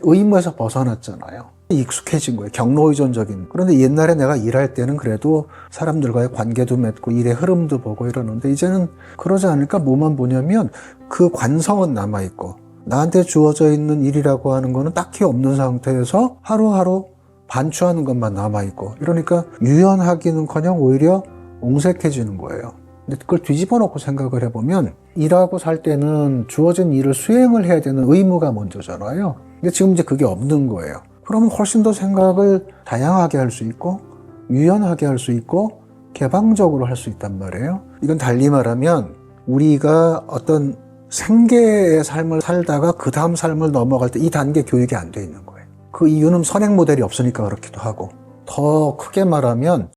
의무에서 벗어났잖아요. 익숙해진 거예요. 경로 의존적인. 그런데 옛날에 내가 일할 때는 그래도 사람들과의 관계도 맺고 일의 흐름도 보고 이러는데 이제는 그러지 않으니까 뭐만 보냐면 그 관성은 남아있고 나한테 주어져 있는 일이라고 하는 거는 딱히 없는 상태에서 하루하루 반추하는 것만 남아있고 이러니까 유연하기는커녕 오히려 옹색해지는 거예요. 근데 그걸 뒤집어 놓고 생각을 해보면 일하고 살 때는 주어진 일을 수행을 해야 되는 의무가 먼저잖아요. 근데 지금 이제 그게 없는 거예요. 그러면 훨씬 더 생각을 다양하게 할 수 있고 유연하게 할 수 있고 개방적으로 할 수 있단 말이에요. 이건 달리 말하면 우리가 어떤 생계의 삶을 살다가 그 다음 삶을 넘어갈 때 이 단계 교육이 안 돼 있는 거예요. 그 이유는 선행 모델이 없으니까 그렇기도 하고 더 크게 말하면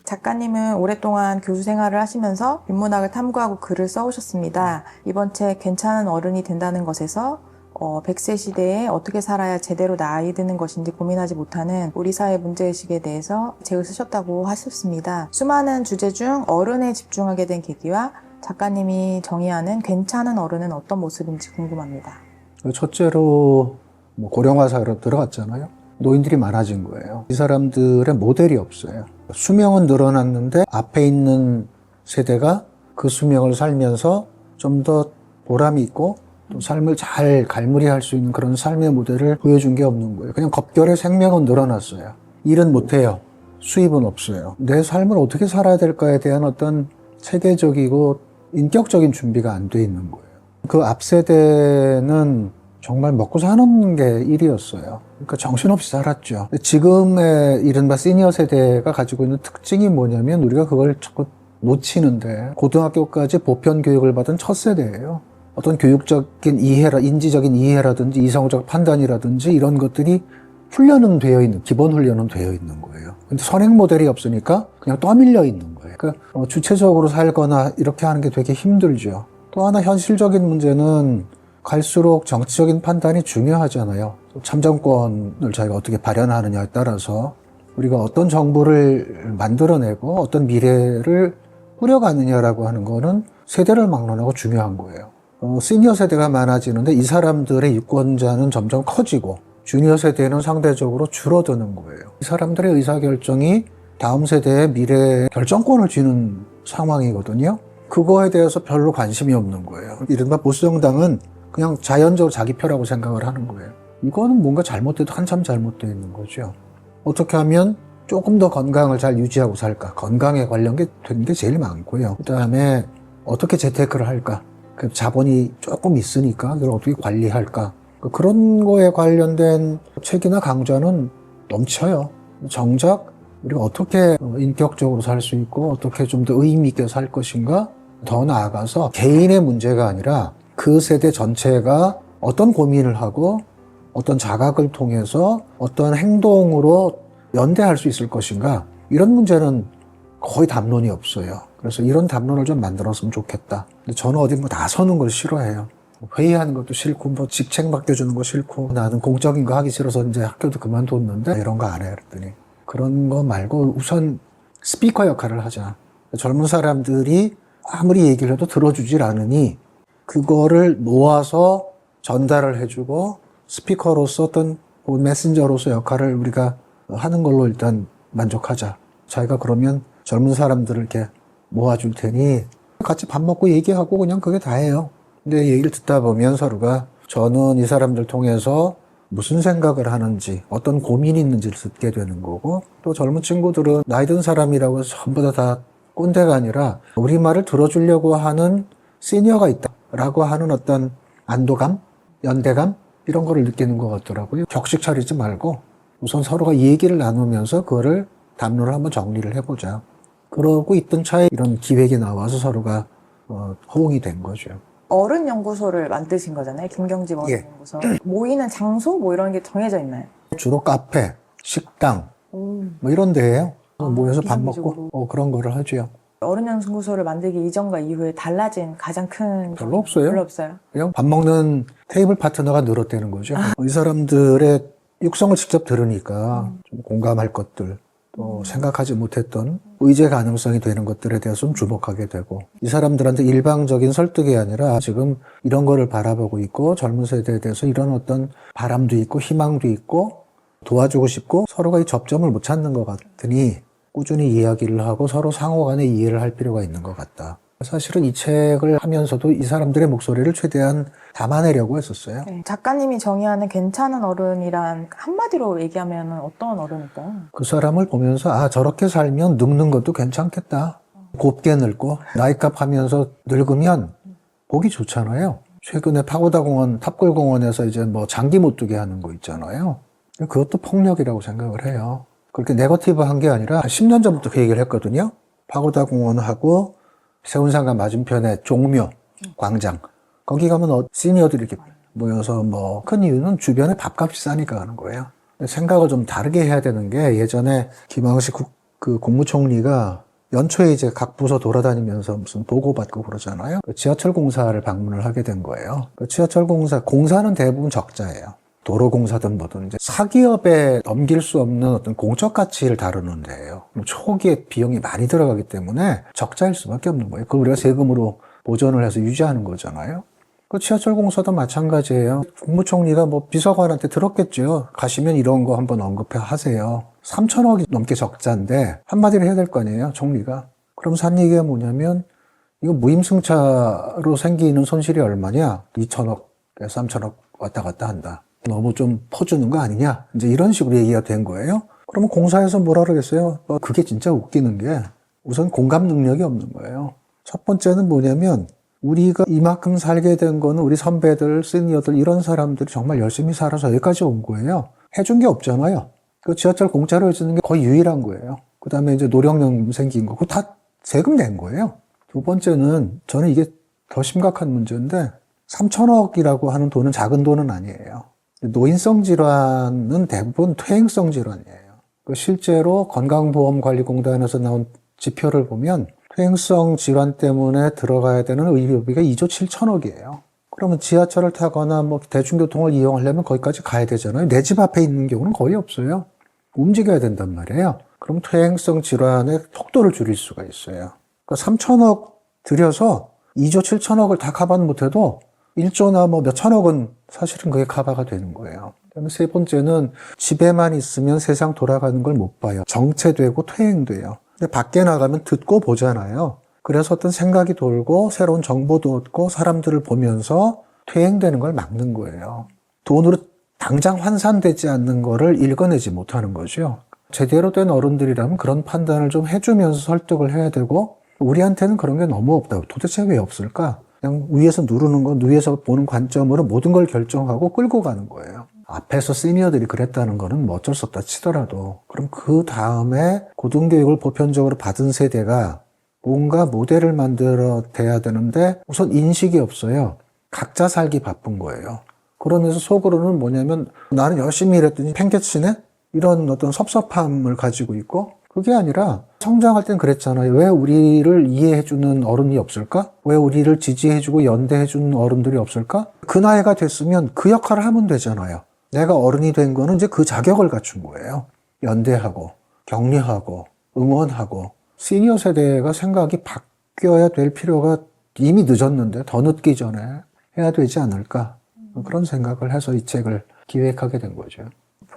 작가님은 오랫동안 교수 생활을 하시면서 인문학을 탐구하고 글을 써오셨습니다. 이번 책 괜찮은 어른이 된다는 것에서 100세 시대에 어떻게 살아야 제대로 나이 드는 것인지 고민하지 못하는 우리 사회 문제의식에 대해서 책을 쓰셨다고 하셨습니다. 수많은 주제 중 어른에 집중하게 된 계기와 작가님이 정의하는 괜찮은 어른은 어떤 모습인지 궁금합니다. 첫째로 고령화 사회로 들어갔잖아요. 노인들이 많아진 거예요. 이 사람들의 모델이 없어요. 수명은 늘어났는데 앞에 있는 세대가 그 수명을 살면서 좀 더 보람이 있고 또 삶을 잘 갈무리할 수 있는 그런 삶의 모델을 보여준 게 없는 거예요. 그냥 겁결에 생명은 늘어났어요. 일은 못해요. 수입은 없어요. 내 삶을 어떻게 살아야 될까에 대한 어떤 체계적이고 인격적인 준비가 안 돼 있는 거예요. 그 앞 세대는 정말 먹고 사는 게 일이었어요. 그러니까 정신없이 살았죠. 지금의 이른바 시니어 세대가 가지고 있는 특징이 뭐냐면 우리가 그걸 자꾸 놓치는데 고등학교까지 보편 교육을 받은 첫 세대예요. 어떤 교육적인 인지적인 이해라든지 이성적 판단이라든지 이런 것들이 훈련은 되어 있는, 기본 훈련은 되어 있는 거예요. 근데 선행 모델이 없으니까 그냥 떠밀려 있는 거예요. 그러니까 주체적으로 살거나 이렇게 하는 게 되게 힘들죠. 또 하나 현실적인 문제는 갈수록 정치적인 판단이 중요하잖아요. 참정권을 자기가 어떻게 발현하느냐에 따라서 우리가 어떤 정부를 만들어내고 어떤 미래를 꾸려가느냐라고 하는 거는 세대를 막론하고 중요한 거예요. 시니어 세대가 많아지는데 이 사람들의 유권자는 점점 커지고 주니어 세대는 상대적으로 줄어드는 거예요. 이 사람들의 의사결정이 다음 세대의 미래에 결정권을 쥐는 상황이거든요. 그거에 대해서 별로 관심이 없는 거예요. 이른바 보수정당은 그냥 자연적으로 자기 표라고 생각을 하는 거예요. 이거는 뭔가 잘못돼도 한참 잘못되어 있는 거죠. 어떻게 하면 조금 더 건강을 잘 유지하고 살까? 건강에 관련된 게 제일 많고요. 그 다음에 어떻게 재테크를 할까? 그 자본이 조금 있으니까 그걸 어떻게 관리할까? 그런 거에 관련된 책이나 강좌는 넘쳐요. 정작 우리가 어떻게 인격적으로 살 수 있고 어떻게 좀 더 의미 있게 살 것인가? 더 나아가서 개인의 문제가 아니라 그 세대 전체가 어떤 고민을 하고 어떤 자각을 통해서 어떤 행동으로 연대할 수 있을 것인가, 이런 문제는 거의 담론이 없어요. 그래서 이런 담론을 좀 만들었으면 좋겠다. 근데 저는 어디 나서는 걸 싫어해요. 회의하는 것도 싫고 직책 맡겨주는 거 싫고 나는 공적인 거 하기 싫어서 이제 학교도 그만뒀는데 이런 거 안 해. 그랬더니 그런 거 말고 우선 스피커 역할을 하자. 젊은 사람들이 아무리 얘기를 해도 들어주질 않으니 그거를 모아서 전달을 해주고 스피커로서 어떤 메신저로서 역할을 우리가 하는 걸로 일단 만족하자. 자기가 그러면 젊은 사람들을 이렇게 모아줄 테니 같이 밥 먹고 얘기하고 그냥 그게 다예요. 근데 얘기를 듣다 보면 서로가 저는 이 사람들 통해서 무슨 생각을 하는지 어떤 고민이 있는지를 듣게 되는 거고, 또 젊은 친구들은 나이 든 사람이라고 해서 전부 다 꼰대가 아니라 우리 말을 들어주려고 하는 시니어가 있다라고 하는 어떤 안도감, 연대감 이런 거를 느끼는 것 같더라고요. 격식 차리지 말고 우선 서로가 이 얘기를 나누면서 그거를 담론을 한번 정리를 해보자. 그러고 있던 차에 이런 기획이 나와서 서로가 호응이 된 거죠. 어른 연구소를 만드신 거잖아요. 김경집 어른 연구소. 모이는 장소 뭐 이런 게 정해져 있나요? 주로 카페, 식당 뭐 이런 데예요. 모여서 밥 먹고 그런 거를 하죠. 어른 연구소를 만들기 이전과 이후에 달라진 가장 큰 별로 없어요. 별로 없어요. 그냥 밥 먹는 테이블 파트너가 늘었다는 거죠. 이 사람들의 육성을 직접 들으니까 좀 공감할 것들, 또 생각하지 못했던 의제 가능성이 되는 것들에 대해서 좀 주목하게 되고 이 사람들한테 일방적인 설득이 아니라 지금 이런 거를 바라보고 있고 젊은 세대에 대해서 이런 어떤 바람도 있고 희망도 있고 도와주고 싶고 서로가 이 접점을 못 찾는 것 같으니 꾸준히 이야기를 하고 서로 상호 간에 이해를 할 필요가 있는 것 같다. 사실은 이 책을 하면서도 이 사람들의 목소리를 최대한 담아내려고 했었어요. 네, 작가님이 정의하는 괜찮은 어른이란 한마디로 얘기하면 어떤 어른일까요? 그 사람을 보면서 아 저렇게 살면 늙는 것도 괜찮겠다. 곱게 늙고 나이값 하면서 늙으면 보기 좋잖아요. 최근에 파고다공원 탑골공원에서 이제 뭐 장기 못 두게 하는 거 있잖아요. 그것도 폭력이라고 생각을 해요. 그렇게 네거티브한 게 아니라 10년 전부터 그 얘기를 했거든요. 파고다공원하고 세운상가 맞은편에 종묘 광장 거기 가면 시니어들이 이렇게 모여서 뭐 큰 이유는 주변에 밥값이 싸니까 가는 거예요. 생각을 좀 다르게 해야 되는 게 예전에 김황식 그 국무총리가 연초에 이제 각 부서 돌아다니면서 무슨 보고받고 그러잖아요. 그 지하철 공사를 방문을 하게 된 거예요. 그 지하철 공사는 대부분 적자예요. 도로공사든 뭐든 이제 사기업에 넘길 수 없는 어떤 공적 가치를 다루는 데예요. 초기에 비용이 많이 들어가기 때문에 적자일 수밖에 없는 거예요. 그걸 우리가 세금으로 보전을 해서 유지하는 거잖아요. 그 지하철 공사도 마찬가지예요. 국무총리가 뭐 비서관한테 들었겠죠. 가시면 이런 거 한번 언급해 하세요. 3천억이 넘게 적자인데 한마디를 해야 될 거 아니에요, 총리가. 그럼 산 얘기가 뭐냐면 이거 무임승차로 생기는 손실이 얼마냐? 2천억, 3천억 왔다 갔다 한다. 너무 좀 퍼주는 거 아니냐? 이제 이런 식으로 얘기가 된 거예요. 그러면 공사에서 뭐라 그러겠어요? 그게 진짜 웃기는 게 우선 공감 능력이 없는 거예요. 첫 번째는 뭐냐면 우리가 이만큼 살게 된 거는 우리 선배들, 시니어들 이런 사람들이 정말 열심히 살아서 여기까지 온 거예요. 해준 게 없잖아요. 그 지하철 공짜로 해주는 게 거의 유일한 거예요. 그 다음에 이제 노령연 생긴 거. 그거 다 세금 낸 거예요. 두 번째는 저는 이게 더 심각한 문제인데 3천억이라고 하는 돈은 작은 돈은 아니에요. 노인성 질환은 대부분 퇴행성 질환이에요. 실제로 건강보험관리공단에서 나온 지표를 보면 퇴행성 질환 때문에 들어가야 되는 의료비가 2조 7천억이에요. 그러면 지하철을 타거나 뭐 대중교통을 이용하려면 거기까지 가야 되잖아요. 내 집 앞에 있는 경우는 거의 없어요. 움직여야 된단 말이에요. 그럼 퇴행성 질환의 속도를 줄일 수가 있어요. 그러니까 3천억 들여서 2조 7천억을 다 커버는 못해도 1조나 뭐 몇천억은 사실은 그게 커버가 되는 거예요. 그다음에 세 번째는 집에만 있으면 세상 돌아가는 걸 못 봐요. 정체되고 퇴행돼요. 근데 밖에 나가면 듣고 보잖아요. 그래서 어떤 생각이 돌고 새로운 정보도 얻고 사람들을 보면서 퇴행되는 걸 막는 거예요. 돈으로 당장 환산되지 않는 거를 읽어내지 못하는 거죠. 제대로 된 어른들이라면 그런 판단을 좀 해주면서 설득을 해야 되고 우리한테는 그런 게 너무 없다고. 도대체 왜 없을까? 그냥 위에서 누르는 거, 위에서 보는 관점으로 모든 걸 결정하고 끌고 가는 거예요. 앞에서 시니어들이 그랬다는 거는 뭐 어쩔 수 없다 치더라도 그럼 그 다음에 고등교육을 보편적으로 받은 세대가 뭔가 모델을 만들어 돼야 되는데 우선 인식이 없어요. 각자 살기 바쁜 거예요. 그러면서 속으로는 뭐냐면 나는 열심히 일했더니 팽개치네? 이런 어떤 섭섭함을 가지고 있고 그게 아니라 성장할 땐 그랬잖아요. 왜 우리를 이해해주는 어른이 없을까? 왜 우리를 지지해주고 연대해주는 어른들이 없을까? 그 나이가 됐으면 그 역할을 하면 되잖아요. 내가 어른이 된 거는 이제 그 자격을 갖춘 거예요. 연대하고 격려하고 응원하고 시니어 세대가 생각이 바뀌어야 될 필요가 이미 늦었는데 더 늦기 전에 해야 되지 않을까? 그런 생각을 해서 이 책을 기획하게 된 거죠.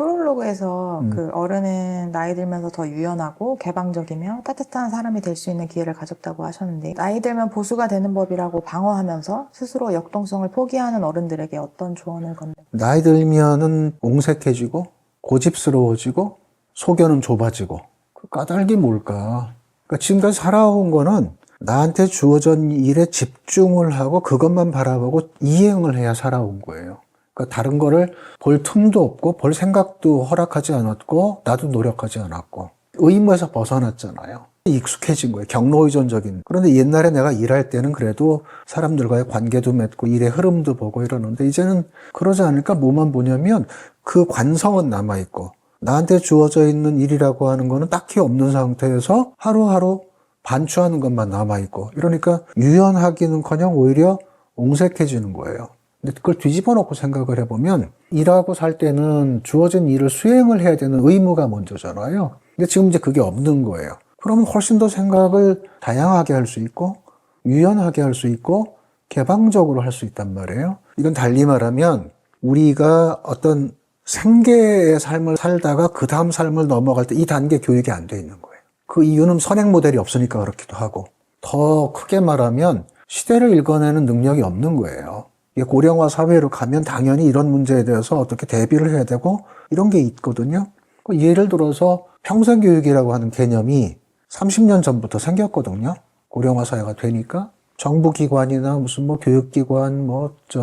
프롤로그에서 그 어른은 나이 들면서 더 유연하고 개방적이며 따뜻한 사람이 될 수 있는 기회를 가졌다고 하셨는데 나이 들면 보수가 되는 법이라고 방어하면서 스스로 역동성을 포기하는 어른들에게 어떤 조언을 건네요? 나이 들면은 옹색해지고 고집스러워지고 소견은 좁아지고 그 까닭이 뭘까? 그러니까 지금까지 살아온 거는 나한테 주어진 일에 집중을 하고 그것만 바라보고 이행을 해야 살아온 거예요. 그러니까 다른 거를 볼 틈도 없고 볼 생각도 허락하지 않았고 나도 노력하지 않았고 의무에서 벗어났잖아요. 익숙해진 거예요. 경로의존적인. 그런데 옛날에 내가 일할 때는 그래도 사람들과의 관계도 맺고 일의 흐름도 보고 이러는데 이제는 그러지 않으니까 뭐만 보냐면 그 관성은 남아있고 나한테 주어져 있는 일이라고 하는 거는 딱히 없는 상태에서 하루하루 반추하는 것만 남아있고 이러니까 유연하기는커녕 오히려 옹색해지는 거예요. 근데 그걸 뒤집어 놓고 생각을 해보면 일하고 살 때는 주어진 일을 수행을 해야 되는 의무가 먼저잖아요. 근데 지금 이제 그게 없는 거예요. 그러면 훨씬 더 생각을 다양하게 할 수 있고 유연하게 할 수 있고 개방적으로 할 수 있단 말이에요. 이건 달리 말하면 우리가 어떤 생계의 삶을 살다가 그 다음 삶을 넘어갈 때 이 단계 교육이 안 돼 있는 거예요. 그 이유는 선행 모델이 없으니까 그렇기도 하고, 더 크게 말하면 시대를 읽어내는 능력이 없는 거예요. 이게 고령화 사회로 가면 당연히 이런 문제에 대해서 어떻게 대비를 해야 되고 이런 게 있거든요. 예를 들어서 평생교육이라고 하는 개념이 30년 전부터 생겼거든요. 고령화 사회가 되니까 정부기관이나 무슨 뭐 교육기관,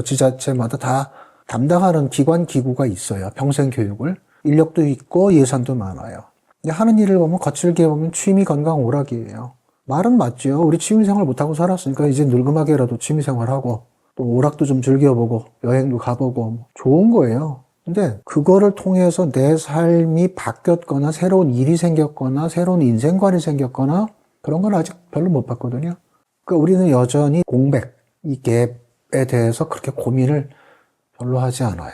지자체마다 다 담당하는 기관, 기구가 있어요. 평생교육을. 인력도 있고 예산도 많아요. 근데 하는 일을 보면 거칠게 보면 취미, 건강, 오락이에요. 말은 맞죠. 우리 취미생활 못하고 살았으니까 이제 늙음하게라도 취미생활하고 또 오락도 좀 즐겨보고 여행도 가보고 좋은 거예요. 근데 그거를 통해서 내 삶이 바뀌었거나 새로운 일이 생겼거나 새로운 인생관이 생겼거나 그런 건 아직 별로 못 봤거든요. 그러니까 우리는 여전히 공백, 이 갭에 대해서 그렇게 고민을 별로 하지 않아요.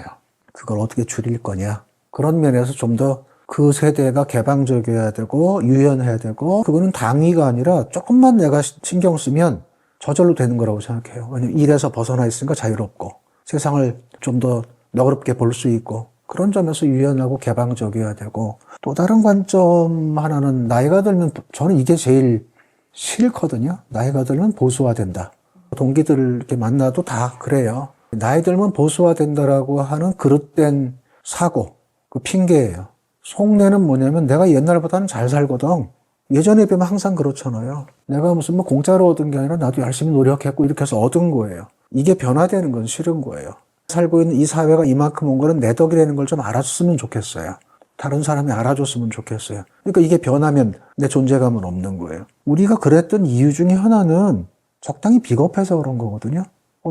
그걸 어떻게 줄일 거냐. 그런 면에서 좀 더 그 세대가 개방적이어야 되고 유연해야 되고, 그거는 당위가 아니라 조금만 내가 신경 쓰면 저절로 되는 거라고 생각해요. 왜냐면 일에서 벗어나 있으니까 자유롭고 세상을 좀 더 너그럽게 볼 수 있고, 그런 점에서 유연하고 개방적이어야 되고, 또 다른 관점 하나는 나이가 들면, 저는 이게 제일 싫거든요. 나이가 들면 보수화된다. 동기들을 이렇게 만나도 다 그래요. 나이 들면 보수화된다라고 하는 그릇된 사고, 그 핑계예요. 속내는 뭐냐면 내가 옛날보다는 잘 살거든. 예전에 비하면 항상 그렇잖아요. 내가 무슨 공짜로 얻은 게 아니라 나도 열심히 노력했고 이렇게 해서 얻은 거예요. 이게 변화되는 건 싫은 거예요. 살고 있는 이 사회가 이만큼 온 거는 내 덕이라는 걸 좀 알아줬으면 좋겠어요. 다른 사람이 알아줬으면 좋겠어요. 그러니까 이게 변하면 내 존재감은 없는 거예요. 우리가 그랬던 이유 중에 하나는 적당히 비겁해서 그런 거거든요.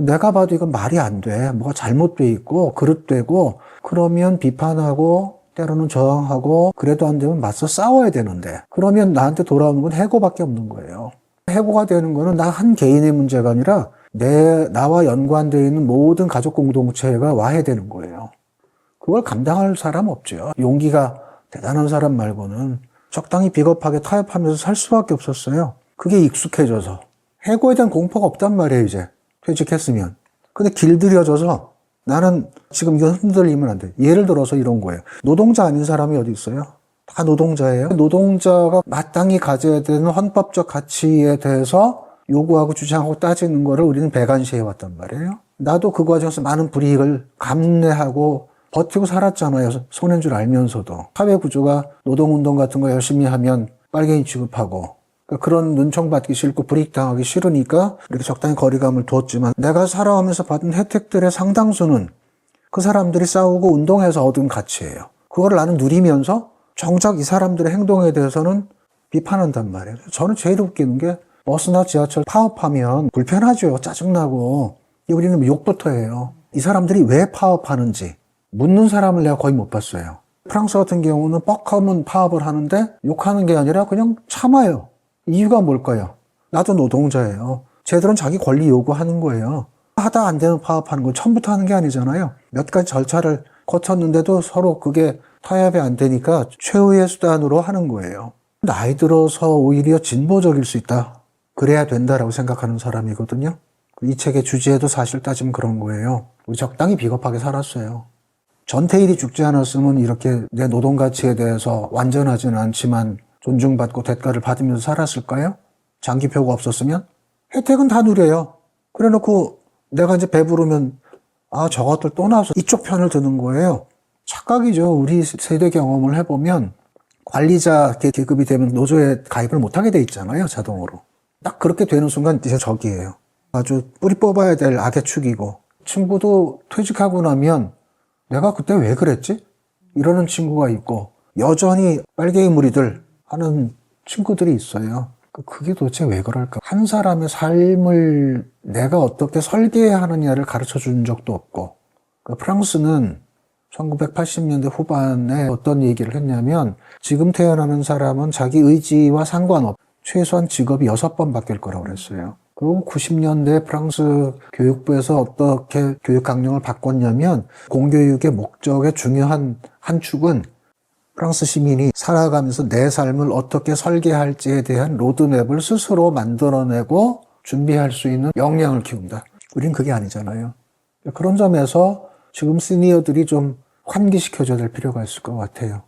내가 봐도 이건 말이 안 돼. 뭐가 잘못돼 있고 그릇되고, 그러면 비판하고 때로는 저항하고, 그래도 안 되면 맞서 싸워야 되는데, 그러면 나한테 돌아오는 건 해고밖에 없는 거예요. 해고가 되는 거는 나 한 개인의 문제가 아니라 나와 연관되어 있는 모든 가족 공동체가 와해되는 거예요. 그걸 감당할 사람 없죠. 용기가 대단한 사람 말고는 적당히 비겁하게 타협하면서 살 수밖에 없었어요. 그게 익숙해져서. 해고에 대한 공포가 없단 말이에요, 이제. 퇴직했으면. 근데 길들여져서 나는 지금 이건 흔들리면 안 돼. 예를 들어서 이런 거예요. 노동자 아닌 사람이 어디 있어요? 다 노동자예요. 노동자가 마땅히 가져야 되는 헌법적 가치에 대해서 요구하고 주장하고 따지는 거를 우리는 배관시해 왔단 말이에요. 나도 그 과정에서 많은 불이익을 감내하고 버티고 살았잖아요. 손해인 줄 알면서도. 사회 구조가 노동운동 같은 거 열심히 하면 빨갱이 취급하고, 그런 눈총받기 싫고 불이익당하기 싫으니까 이렇게 적당히 거리감을 뒀지만, 내가 살아오면서 받은 혜택들의 상당수는 그 사람들이 싸우고 운동해서 얻은 가치예요. 그걸 나는 누리면서 정작 이 사람들의 행동에 대해서는 비판한단 말이에요. 저는 제일 웃기는 게, 버스나 지하철 파업하면 불편하죠. 짜증나고. 우리는 욕부터 해요. 이 사람들이 왜 파업하는지 묻는 사람을 내가 거의 못 봤어요. 프랑스 같은 경우는 뻑하면 파업을 하는데 욕하는 게 아니라 그냥 참아요. 이유가 뭘까요? 나도 노동자예요. 쟤들은 자기 권리 요구하는 거예요. 하다 안 되면 파업하는 건 처음부터 하는 게 아니잖아요. 몇 가지 절차를 거쳤는데도 서로 그게 타협이 안 되니까 최후의 수단으로 하는 거예요. 나이 들어서 오히려 진보적일 수 있다. 그래야 된다라고 생각하는 사람이거든요. 이 책의 주제도 사실 따지면 그런 거예요. 우리 적당히 비겁하게 살았어요. 전태일이 죽지 않았으면 이렇게 내 노동 가치에 대해서 완전하지는 않지만 존중받고 대가를 받으면서 살았을까요? 장기표가 없었으면? 혜택은 다 누려요. 그래 놓고 내가 이제 배부르면 저것들 또 나와서 이쪽 편을 드는 거예요. 착각이죠. 우리 세대 경험을 해보면 관리자 계급이 되면 노조에 가입을 못하게 돼 있잖아요. 자동으로. 딱 그렇게 되는 순간 이제 적이에요. 아주 뿌리 뽑아야 될 악의 축이고, 친구도 퇴직하고 나면 내가 그때 왜 그랬지? 이러는 친구가 있고, 여전히 빨갱이 무리들 하는 친구들이 있어요. 그게 도대체 왜 그럴까? 한 사람의 삶을 내가 어떻게 설계해야 하느냐를 가르쳐 준 적도 없고, 프랑스는 1980년대 후반에 어떤 얘기를 했냐면, 지금 태어나는 사람은 자기 의지와 상관없이 최소한 직업이 6번 바뀔 거라고 그랬어요. 그리고 90년대 프랑스 교육부에서 어떻게 교육 강령을 바꿨냐면, 공교육의 목적의 중요한 한 축은 프랑스 시민이 살아가면서 내 삶을 어떻게 설계할지에 대한 로드맵을 스스로 만들어내고 준비할 수 있는 역량을 키운다. 우린 그게 아니잖아요. 그런 점에서 지금 시니어들이 좀 환기시켜줘야 될 필요가 있을 것 같아요.